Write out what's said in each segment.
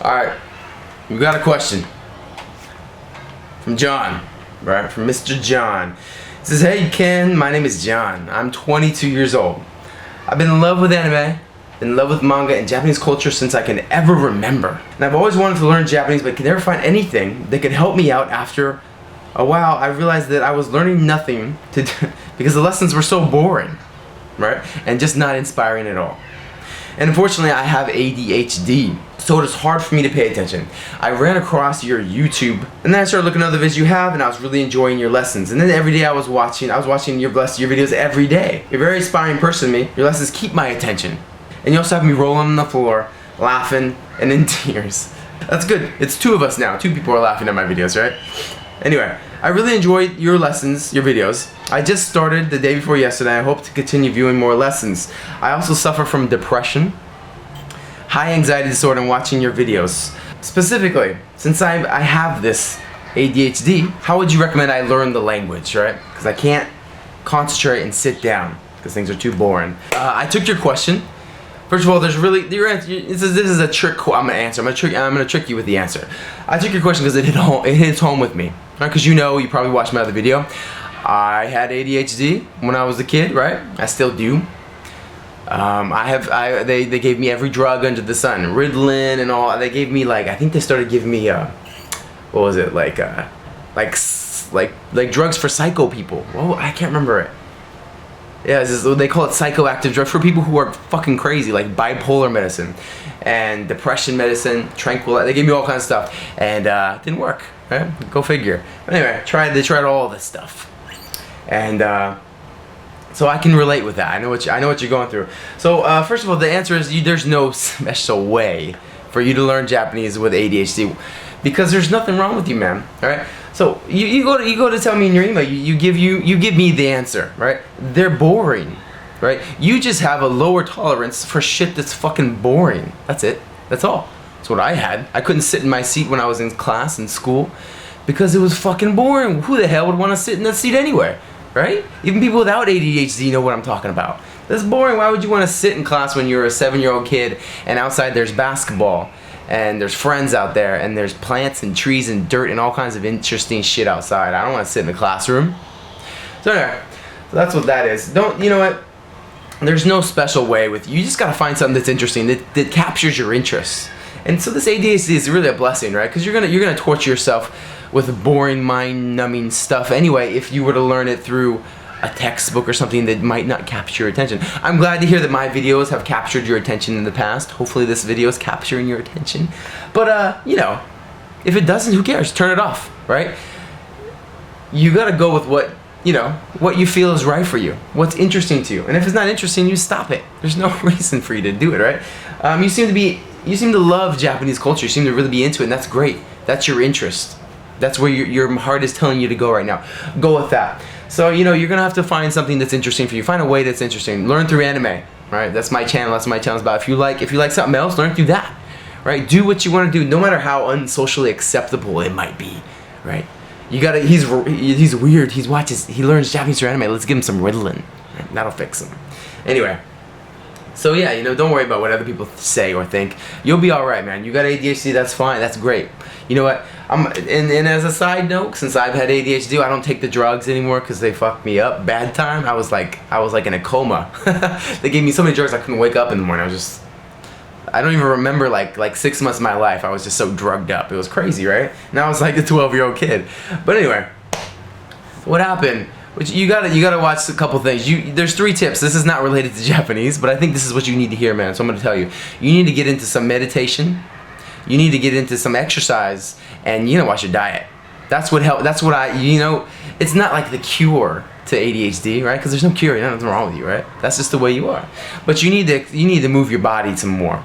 Alright, we got a question from John, right? From Mr. John. It says, "Hey Ken, my name is John. I'm 22 years old. I've been in love with anime, been in love with manga and Japanese culture since I can ever remember. And I've always wanted to learn Japanese but could never find anything that could help me out. After a while, I realized that I was learning nothing to do because the lessons were so boring, right? And just not inspiring at all. And unfortunately, I have ADHD, so it is hard for me to pay attention. I ran across your YouTube, and then I started looking at other videos you have, and I was really enjoying your lessons. And then every day I was watching your videos every day. You're a very inspiring person to me. Your lessons keep my attention. And you also have me rolling on the floor, laughing, and in tears. That's good. It's two of us now. Two people are laughing at my videos, right? Anyway, I really enjoyed your lessons, your videos. I just started the day before yesterday. I hope to continue viewing more lessons. I also suffer from depression, high anxiety disorder, and watching your videos. Specifically, since I have this ADHD, how would you recommend I learn the language, right? Because I can't concentrate and sit down because things are too boring. I took your question. First of all, there's really this is a trick. I'm gonna answer. I'm gonna trick you with the answer. I took your question because it hits home with me, right? Because you probably watched my other video. I had ADHD when I was a kid, right? I still do. They gave me every drug under the sun, Ritalin and all. They gave me I think they started giving me what was it like drugs for psycho people. Whoa, I can't remember it. Yeah, they call it psychoactive drugs for people who are fucking crazy, like bipolar medicine and depression medicine, tranquilizer. They gave me all kinds of stuff, and it didn't work. Right? Go figure. But anyway, they tried all this stuff, and so I can relate with that. I know what you're going through. So first of all, the answer is there's no special way for you to learn Japanese with ADHD, because there's nothing wrong with you, man. All right. So you go to tell me in your email. You give me the answer, right? They're boring, right? You just have a lower tolerance for shit that's fucking boring. That's it. That's all. That's what I had. I couldn't sit in my seat when I was in class in school because it was fucking boring. Who the hell would want to sit in that seat anyway, right? Even people without ADHD know what I'm talking about. That's boring. Why would you want to sit in class when you're a 7-year-old kid and outside there's basketball? And there's friends out there, and there's plants and trees and dirt and all kinds of interesting shit outside. I don't want to sit in the classroom. So anyway, that's what that is. You know what? There's no special way with you. You just gotta find something that's interesting that captures your interests. And so this ADHD is really a blessing, right? Because you're gonna torture yourself with boring, mind-numbing stuff anyway if you were to learn it through a textbook or something that might not capture your attention. I'm glad to hear that my videos have captured your attention in the past. Hopefully this video is capturing your attention. But if it doesn't, who cares? Turn it off, right? You gotta go with what you feel is right for you, what's interesting to you. And if it's not interesting, you stop it. There's no reason for you to do it, right? You seem to love Japanese culture. You seem to really be into it, and that's great. That's your interest. That's where your heart is telling you to go right now. Go with that. So, you're gonna have to find something that's interesting for you. Find a way that's interesting. Learn through anime, right? That's my channel. That's what my channel's about. If you like something else, learn through that, right? Do what you want to do, no matter how unsocially acceptable it might be, right? He's weird. He learns Japanese through anime. Let's give him some Ritalin. Right? That'll fix him. Anyway. So yeah, don't worry about what other people say or think. You'll be all right, man. You got ADHD, that's fine. That's great. You know what? And as a side note, since I've had ADHD, I don't take the drugs anymore because they fucked me up. Bad time. I was like in a coma. They gave me so many drugs I couldn't wake up in the morning. I don't even remember like 6 months of my life. I was just so drugged up. It was crazy, right? Now I was like a 12-year-old kid. But anyway, what happened? You gotta watch a couple things. There's 3 tips. This is not related to Japanese, but I think this is what you need to hear, man. So I'm gonna tell you. You need to get into some meditation. You need to get into some exercise, and watch your diet. That's what help. That's what it's not like the cure to ADHD, right? Because there's no cure. Nothing wrong with you, right? That's just the way you are. But you need to move your body some more.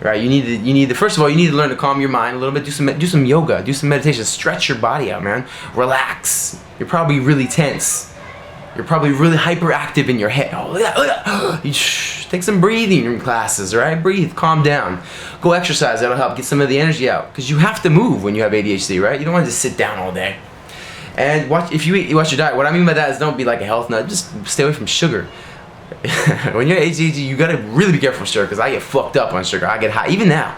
Right, you need to first of all, you need to learn to calm your mind a little bit. Do some yoga, do some meditation, stretch your body out, man. Relax. You're probably really tense. You're probably really hyperactive in your head. Take some breathing classes, right? Breathe, calm down. Go exercise. That'll help get some of the energy out. Because you have to move when you have ADHD, right? You don't want to just sit down all day. And watch your diet. What I mean by that is don't be like a health nut. Just stay away from sugar. When you're ADHD, you gotta really be careful with sugar, because I get fucked up on sugar. I get high. Even now,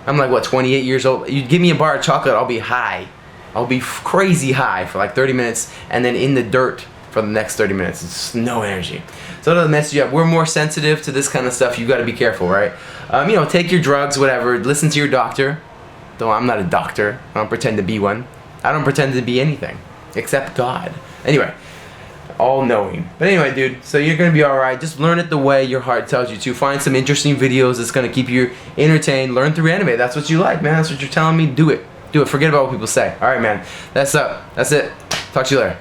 I'm like, what, 28 years old? You give me a bar of chocolate, I'll be high. I'll be crazy high for like 30 minutes and then in the dirt for the next 30 minutes. It's no energy. So it'll mess you up. We're more sensitive to this kind of stuff. You got to be careful, right? You know, take your drugs, whatever. Listen to your doctor. Though I'm not a doctor. I don't pretend to be one. I don't pretend to be anything except God. Anyway, all-knowing. But anyway, dude, so you're going to be alright. Just learn it the way your heart tells you to. Find some interesting videos that's going to keep you entertained. Learn through anime. That's what you like, man. That's what you're telling me. Do it. Do it. Forget about what people say. Alright, man. That's up. That's it. Talk to you later.